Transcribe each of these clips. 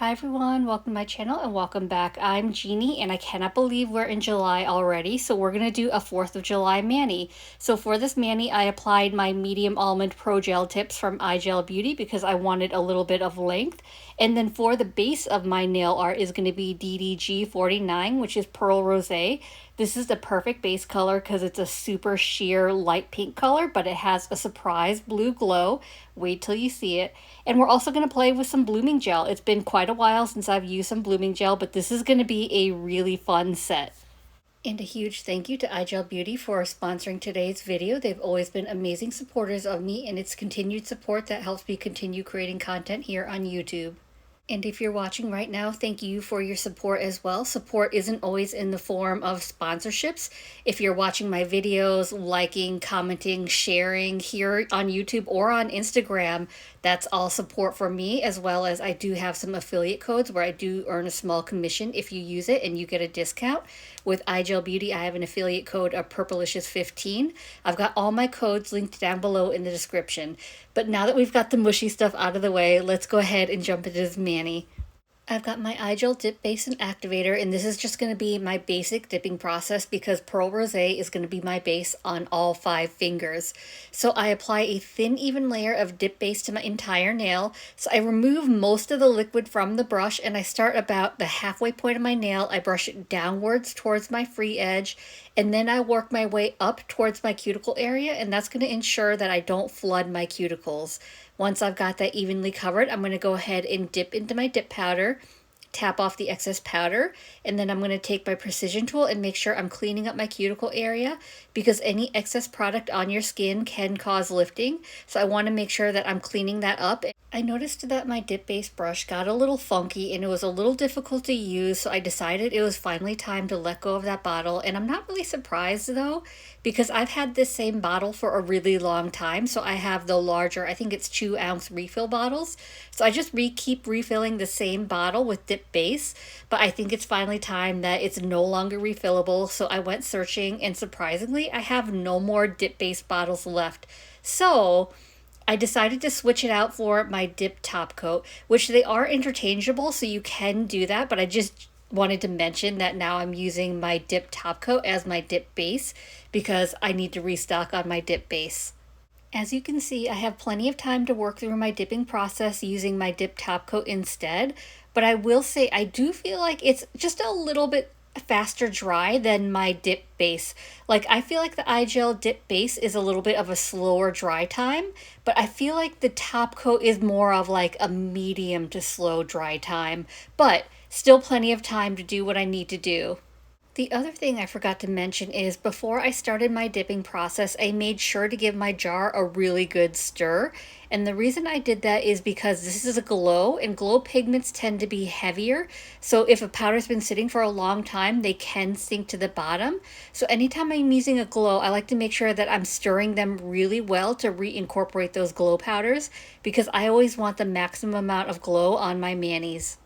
Hi everyone, welcome to my channel and welcome back. I'm Jeannie and I cannot believe we're in July already, so we're going to do a 4th of July mani. So for this mani, I applied my medium almond pro gel tips from iGel Beauty because I wanted a little bit of length. And then for the base of my nail art is going to be DD1 which is Pearl Rosé. This is the perfect base color because it's a super sheer light pink color, but it has a surprise blue glow. Wait till you see it. And we're also going to play with some blooming gel. It's been quite a while since I've used some blooming gel, but this is going to be a really fun set. And a huge thank you to iGel Beauty for sponsoring today's video. They've always been amazing supporters of me, and it's continued support that helps me continue creating content here on YouTube. And if you're watching right now, thank you for your support as well. Support isn't always in the form of sponsorships. If you're watching my videos, liking, commenting, sharing here on YouTube or on Instagram, that's all support for me, as well as I do have some affiliate codes where I do earn a small commission if you use it and you get a discount. With iGel Beauty, I have an affiliate code of Purplicious15. I've got all my codes linked down below in the description. But now that we've got the mushy stuff out of the way, let's go ahead and jump into this mani. I've got my iGel dip base and activator, and this is just going to be my basic dipping process because Pearl Rosé is going to be my base on all 5 fingers. So I apply a thin even layer of dip base to my entire nail. So I remove most of the liquid from the brush and I start about the halfway point of my nail. I brush it downwards towards my free edge, and then I work my way up towards my cuticle area, and that's going to ensure that I don't flood my cuticles. Once I've got that evenly covered, I'm going to go ahead and dip into my dip powder, tap off the excess powder, and then I'm going to take my precision tool and make sure I'm cleaning up my cuticle area because any excess product on your skin can cause lifting. So I want to make sure that I'm cleaning that up. I noticed that my dip base brush got a little funky and it was a little difficult to use, so I decided it was finally time to let go of that bottle. And I'm not really surprised though, because I've had this same bottle for a really long time. So I have the larger, I think it's 2-ounce refill bottles. So I just keep refilling the same bottle with dip base, but I think it's finally time that it's no longer refillable. So I went searching and surprisingly, I have no more dip base bottles left. So I decided to switch it out for my dip top coat, which they are interchangeable, so you can do that, but I just wanted to mention that now I'm using my dip top coat as my dip base because I need to restock on my dip base. As you can see, I have plenty of time to work through my dipping process using my dip top coat instead, but I will say I do feel like it's just a little bit faster dry than my dip base. Like I feel like the iGel dip base is a little bit of a slower dry time, but I feel like the top coat is more of like a medium to slow dry time, but still plenty of time to do what I need to do. The other thing I forgot to mention is before I started my dipping process, I made sure to give my jar a really good stir. And the reason I did that is because this is a glow and glow pigments tend to be heavier. So if a powder's been sitting for a long time, they can sink to the bottom. So anytime I'm using a glow, I like to make sure that I'm stirring them really well to reincorporate those glow powders because I always want the maximum amount of glow on my manis.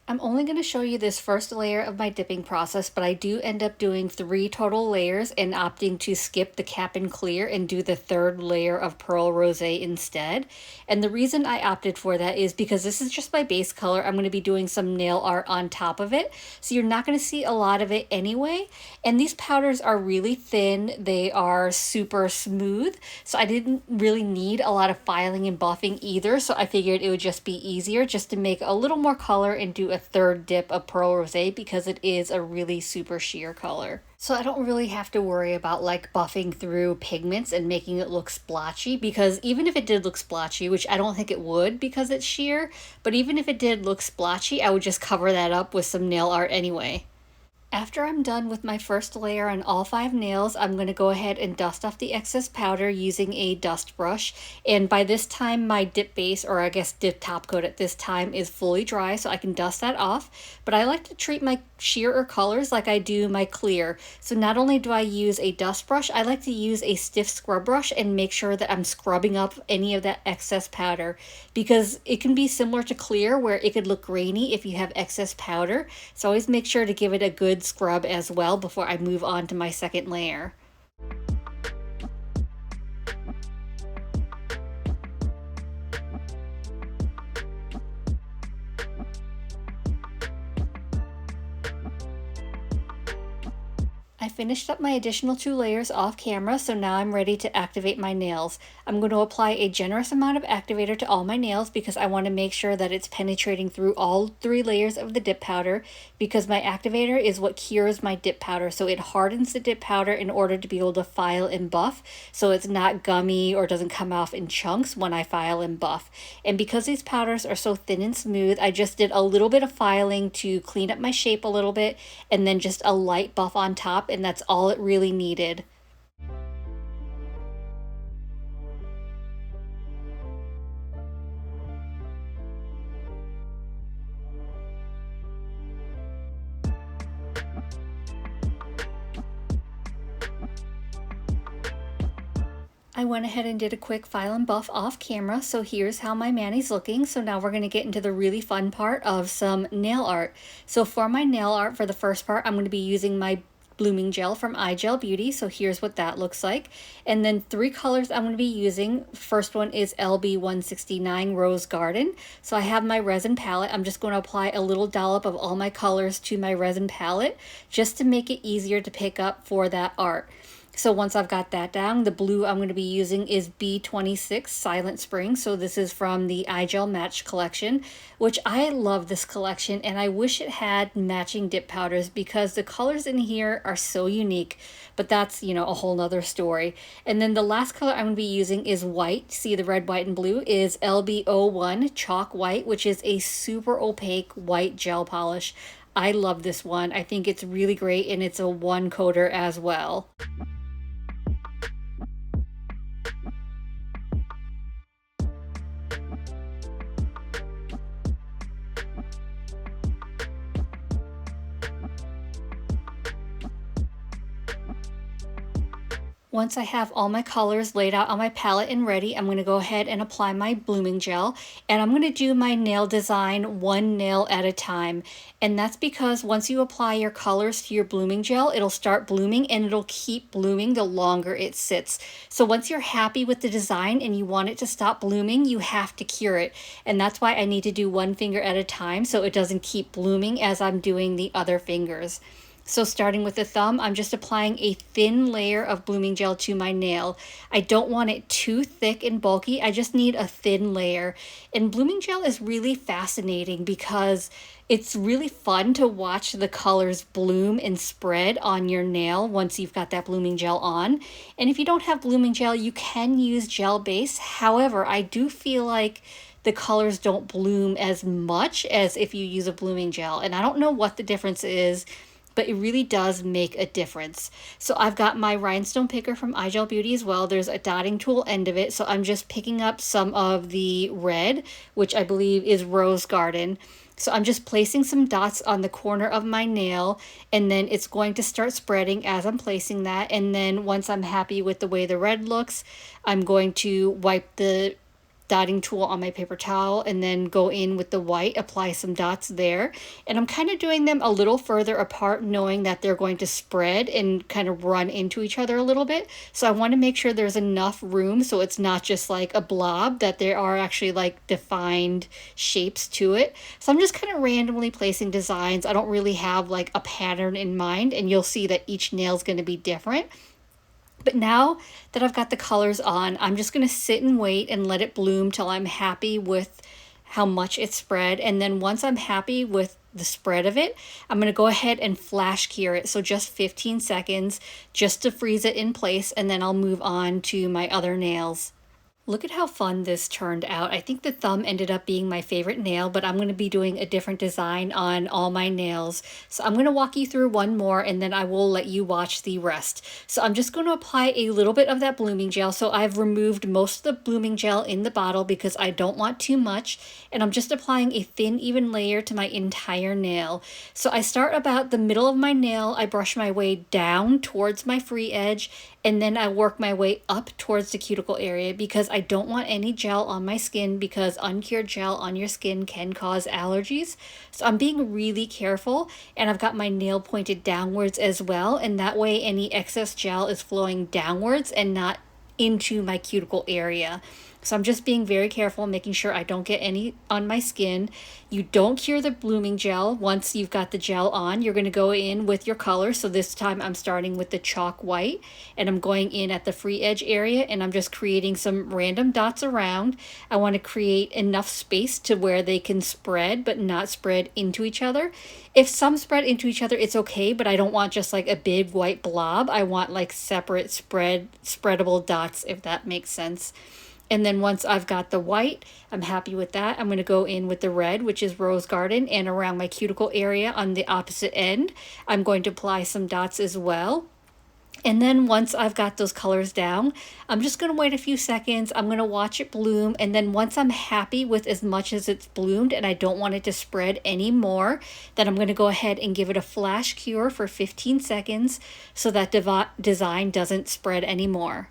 I'm only going to show you this first layer of my dipping process, but I do end up doing 3 total layers and opting to skip the cap and clear and do the 3rd layer of Pearl Rosé instead. And the reason I opted for that is because this is just my base color. I'm going to be doing some nail art on top of it, so you're not going to see a lot of it anyway. And these powders are really thin. They are super smooth, so I didn't really need a lot of filing and buffing either, so I figured it would just be easier just to make a little more color and do a 3rd dip of Pearl Rosé because it is a really super sheer color. So I don't really have to worry about like buffing through pigments and making it look splotchy, because even if it did look splotchy, which I don't think it would because it's sheer, but even if it did look splotchy, I would just cover that up with some nail art anyway. After I'm done with my first layer on all 5 nails, I'm going to go ahead and dust off the excess powder using a dust brush. And by this time, my dip base, or I guess dip top coat at this time, is fully dry, so I can dust that off. But I like to treat my sheer or colors like I do my clear. So not only do I use a dust brush, I like to use a stiff scrub brush and make sure that I'm scrubbing up any of that excess powder, because it can be similar to clear where it could look grainy if you have excess powder. So always make sure to give it a good scrub as well before I move on to my 2nd layer. I finished up my additional 2 layers off camera, so now I'm ready to activate my nails. I'm going to apply a generous amount of activator to all my nails because I want to make sure that it's penetrating through all 3 layers of the dip powder, because my activator is what cures my dip powder. So it hardens the dip powder in order to be able to file and buff, so it's not gummy or doesn't come off in chunks when I file and buff. And because these powders are so thin and smooth, I just did a little bit of filing to clean up my shape a little bit, and then just a light buff on top, and that's all it really needed. I went ahead and did a quick file and buff off camera, so here's how my mani's looking. So now we're going to get into the really fun part of some nail art. So for my nail art, for the first part, I'm going to be using my blooming gel from iGel Beauty. So here's what that looks like. And then 3 colors I'm going to be using. First one is LB169 Rose Garden. So I have my resin palette. I'm just going to apply a little dollop of all my colors to my resin palette just to make it easier to pick up for that art. So once I've got that down, the blue I'm going to be using is B26 Silent Spring. So this is from the iGel Match collection, which I love this collection, and I wish it had matching dip powders because the colors in here are so unique. But that's, you know, a whole nother story. And then the last color I'm going to be using is white. See, the red, white, and blue is LB01 Chalk White, which is a super opaque white gel polish. I love this one. I think it's really great, and it's a one coater as well. Once I have all my colors laid out on my palette and ready, I'm going to go ahead and apply my blooming gel. And I'm going to do my nail design one nail at a time. And that's because once you apply your colors to your blooming gel, it'll start blooming, and it'll keep blooming the longer it sits. So once you're happy with the design and you want it to stop blooming, you have to cure it. And that's why I need to do one finger at a time so it doesn't keep blooming as I'm doing the other fingers. So starting with the thumb, I'm just applying a thin layer of blooming gel to my nail. I don't want it too thick and bulky. I just need a thin layer. And blooming gel is really fascinating because it's really fun to watch the colors bloom and spread on your nail once you've got that blooming gel on. And if you don't have blooming gel, you can use gel base. However, I do feel like the colors don't bloom as much as if you use a blooming gel. And I don't know what the difference is, but it really does make a difference. So I've got my Rhinestone Picker from iGel Beauty as well. There's a dotting tool end of it, so I'm just picking up some of the red, which I believe is Rose Garden. So I'm just placing some dots on the corner of my nail, and then it's going to start spreading as I'm placing that. And then once I'm happy with the way the red looks, I'm going to wipe the dotting tool on my paper towel and then go in with the white, apply some dots there. And I'm kind of doing them a little further apart, knowing that they're going to spread and kind of run into each other a little bit. So I want to make sure there's enough room so it's not just like a blob, that there are actually like defined shapes to it. So I'm just kind of randomly placing designs. I don't really have like a pattern in mind, and you'll see that each nail is going to be different. But now that I've got the colors on, I'm just going to sit and wait and let it bloom till I'm happy with how much it's spread. And then once I'm happy with the spread of it, I'm going to go ahead and flash cure it. So just 15 seconds just to freeze it in place, and then I'll move on to my other nails. Look at how fun this turned out. I think the thumb ended up being my favorite nail, but I'm going to be doing a different design on all my nails. So I'm going to walk you through one more, and then I will let you watch the rest. So I'm just going to apply a little bit of that blooming gel. So I've removed most of the blooming gel in the bottle because I don't want too much. And I'm just applying a thin, even layer to my entire nail. So I start about the middle of my nail. I brush my way down towards my free edge, and then I work my way up towards the cuticle area because I don't want any gel on my skin, because uncured gel on your skin can cause allergies. So I'm being really careful, and I've got my nail pointed downwards as well, and that way any excess gel is flowing downwards and not into my cuticle area. So I'm just being very careful, making sure I don't get any on my skin. You don't cure the blooming gel. Once you've got the gel on, you're going to go in with your color. So this time I'm starting with the chalk white, and I'm going in at the free edge area, and I'm just creating some random dots around. I want to create enough space to where they can spread, but not spread into each other. If some spread into each other, it's okay, but I don't want just like a big white blob. I want like separate spreadable dots, if that makes sense. And then once I've got the white, I'm happy with that. I'm going to go in with the red, which is Rose Garden, and around my cuticle area on the opposite end, I'm going to apply some dots as well. And then once I've got those colors down, I'm just going to wait a few seconds. I'm going to watch it bloom. And then once I'm happy with as much as it's bloomed and I don't want it to spread anymore, then I'm going to go ahead and give it a flash cure for 15 seconds so that design doesn't spread anymore.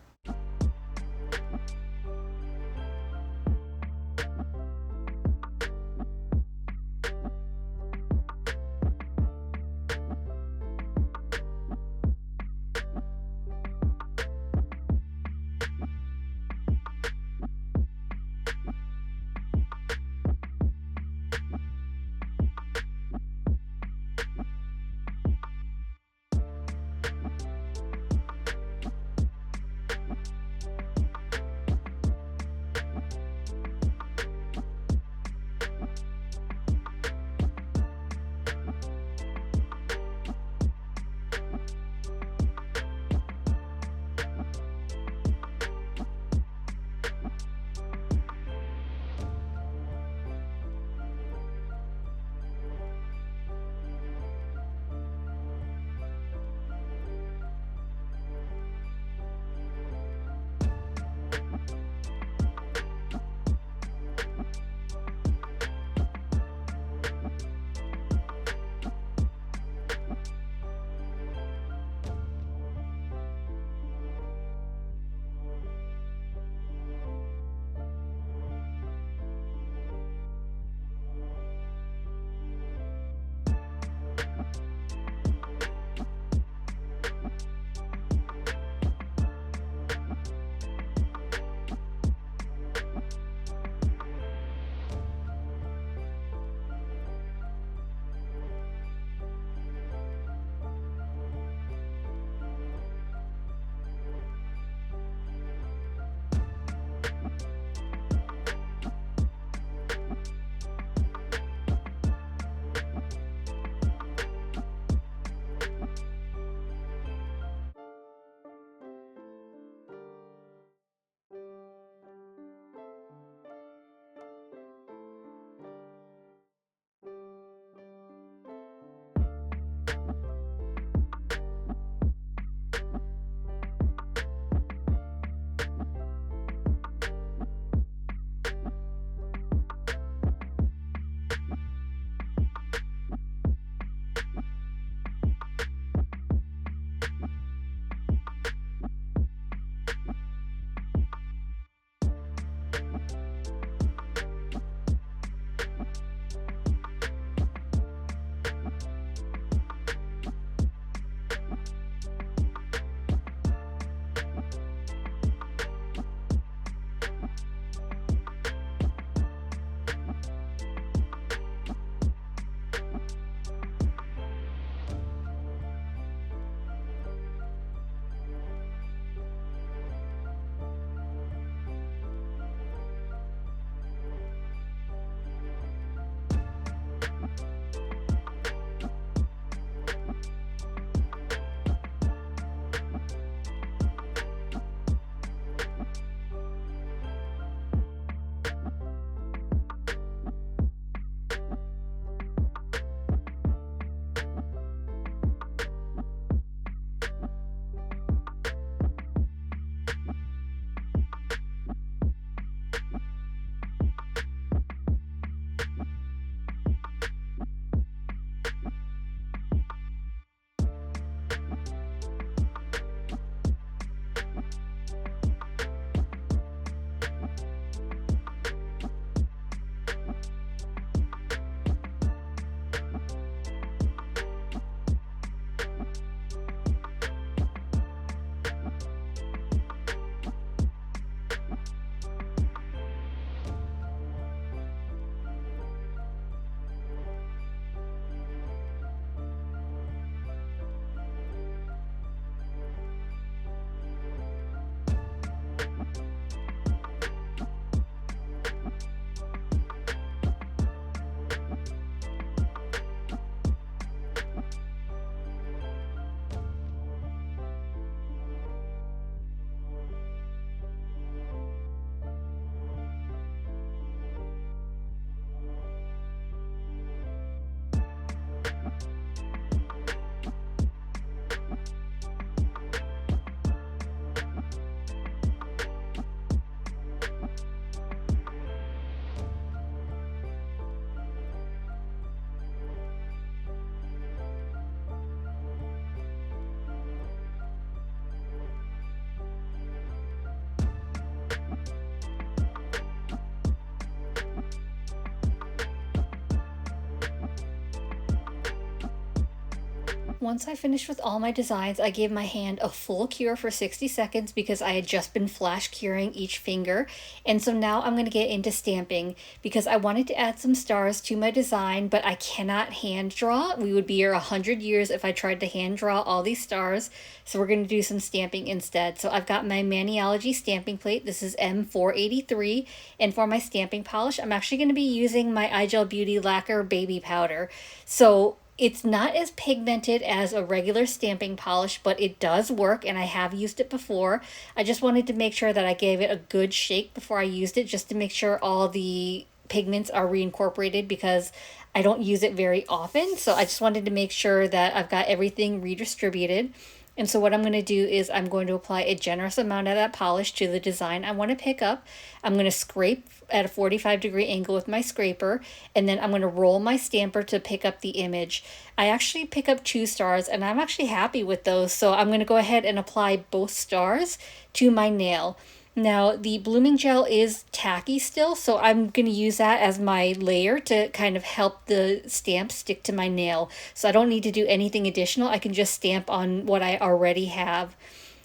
Once I finished with all my designs, I gave my hand a full cure for 60 seconds because I had just been flash curing each finger. And so now I'm going to get into stamping because I wanted to add some stars to my design, but I cannot hand draw. We would be here 100 years if I tried to hand draw all these stars. So we're going to do some stamping instead. So I've got my Maniology stamping plate. This is M483. And for my stamping polish, I'm actually going to be using my iGel Beauty Lacquer Baby Powder. So it's not as pigmented as a regular stamping polish, but it does work and I have used it before. I just wanted to make sure that I gave it a good shake before I used it just to make sure all the pigments are reincorporated because I don't use it very often. So I just wanted to make sure that I've got everything redistributed. And so what I'm going to do is I'm going to apply a generous amount of that polish to the design I want to pick up. I'm going to scrape at a 45-degree angle with my scraper, and then I'm going to roll my stamper to pick up the image. I actually pick up 2 stars, and I'm actually happy with those, so I'm going to go ahead and apply both stars to my nail. Now, the blooming gel is tacky still, so I'm going to use that as my layer to kind of help the stamp stick to my nail. So I don't need to do anything additional. I can just stamp on what I already have.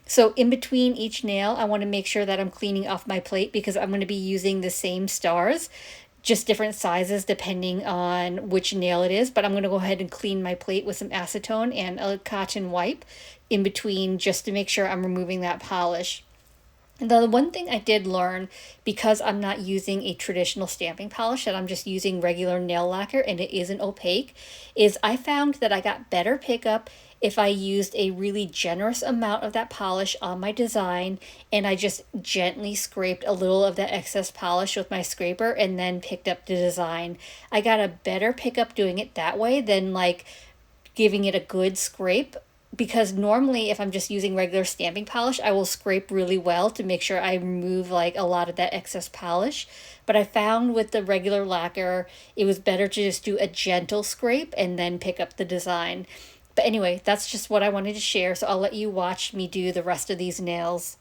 So in between each nail, I want to make sure that I'm cleaning off my plate because I'm going to be using the same stars, just different sizes depending on which nail it is. But I'm going to go ahead and clean my plate with some acetone and a cotton wipe in between just to make sure I'm removing that polish. The one thing I did learn, because I'm not using a traditional stamping polish, and I'm just using regular nail lacquer and it isn't opaque, is I found that I got better pickup if I used a really generous amount of that polish on my design and I just gently scraped a little of that excess polish with my scraper and then picked up the design. I got a better pickup doing it that way than like giving it a good scrape, because normally if I'm just using regular stamping polish, I will scrape really well to make sure I remove like a lot of that excess polish. But I found with the regular lacquer, it was better to just do a gentle scrape and then pick up the design. But anyway, that's just what I wanted to share, so I'll let you watch me do the rest of these nails.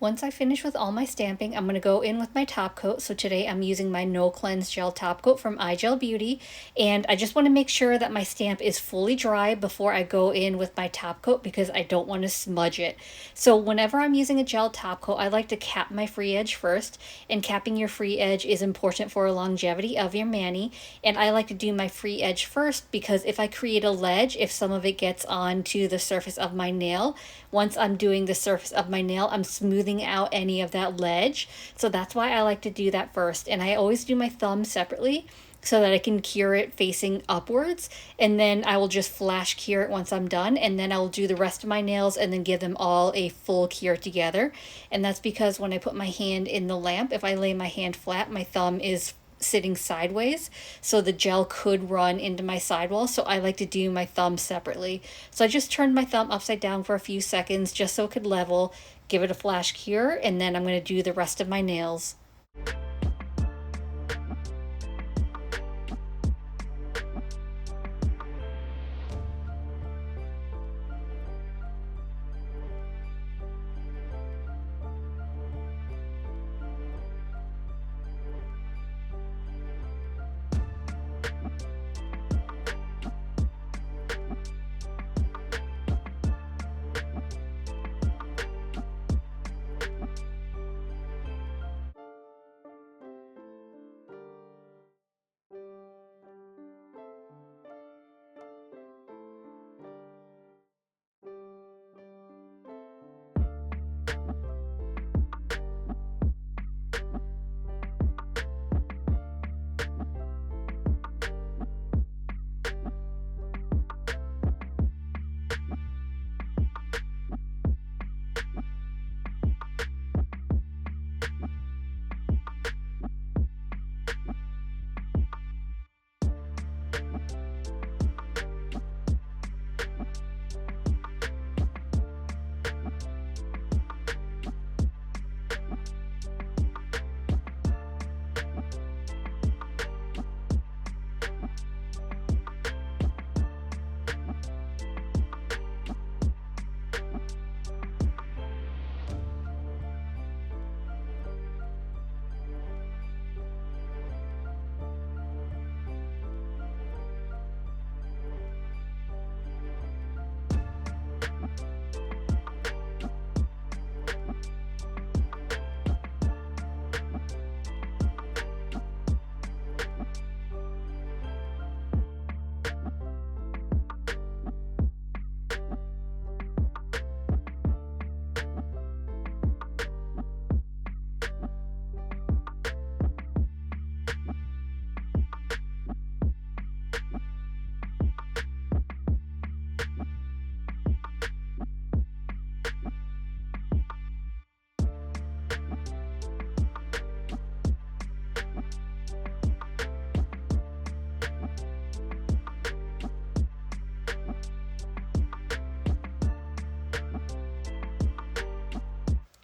Once I finish with all my stamping, I'm going to go in with my top coat. So today I'm using my No Cleanse Gel Top Coat from iGel Beauty. And I just want to make sure that my stamp is fully dry before I go in with my top coat because I don't want to smudge it. So whenever I'm using a gel top coat, I like to cap my free edge first. And capping your free edge is important for longevity of your mani. And I like to do my free edge first because if I create a ledge, if some of it gets onto the surface of my nail, once I'm doing the surface of my nail, I'm smoothing out any of that ledge. So that's why I like to do that first. And I always do my thumb separately so that I can cure it facing upwards. And then I will just flash cure it once I'm done. And then I'll do the rest of my nails and then give them all a full cure together. And that's because when I put my hand in the lamp, if I lay my hand flat, my thumb is sitting sideways, so the gel could run into my sidewall, so I like to do my thumb separately. So I just turned my thumb upside down for a few seconds just so it could level, give it a flash cure, and then I'm going to do the rest of my nails.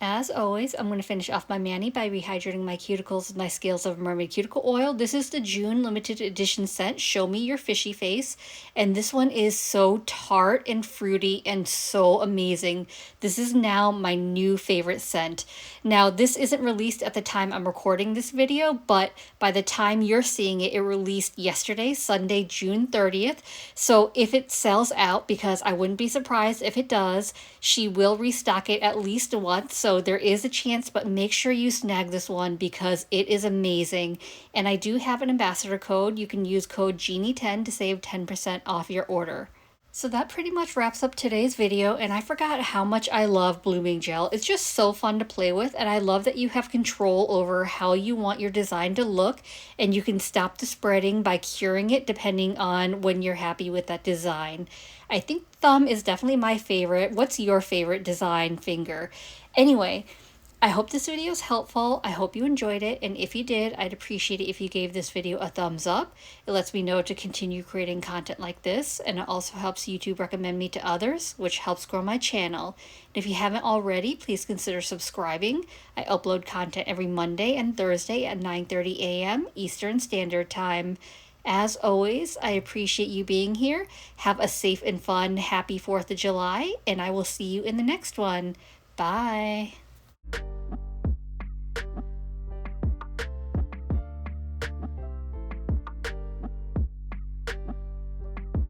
As always, I'm going to finish off my mani by rehydrating my cuticles with my Scales of Mermaid Cuticle Oil. This is the June limited edition scent, Show Me Your Fishy Face. And this one is so tart and fruity and so amazing. This is now my new favorite scent. Now, this isn't released at the time I'm recording this video, but by the time you're seeing it, it released yesterday, Sunday, June 30th. So if it sells out, because I wouldn't be surprised if it does, she will restock it at least once. So there is a chance, but make sure you snag this one because it is amazing. And I do have an ambassador code. You can use code Jeannie10 to save 10% off your order. So that pretty much wraps up today's video, and I forgot how much I love blooming gel. It's just so fun to play with, and I love that you have control over how you want your design to look, and you can stop the spreading by curing it depending on when you're happy with that design. I think thumb is definitely my favorite. What's your favorite design finger? Anyway, I hope this video is helpful. I hope you enjoyed it, and if you did, I'd appreciate it if you gave this video a thumbs up. It lets me know to continue creating content like this, and it also helps YouTube recommend me to others, which helps grow my channel. And if you haven't already, please consider subscribing. I upload content every Monday and Thursday at 9:30 a.m. Eastern Standard Time. As always, I appreciate you being here. Have a safe and fun, happy 4th of July, and I will see you in the next one. Bye.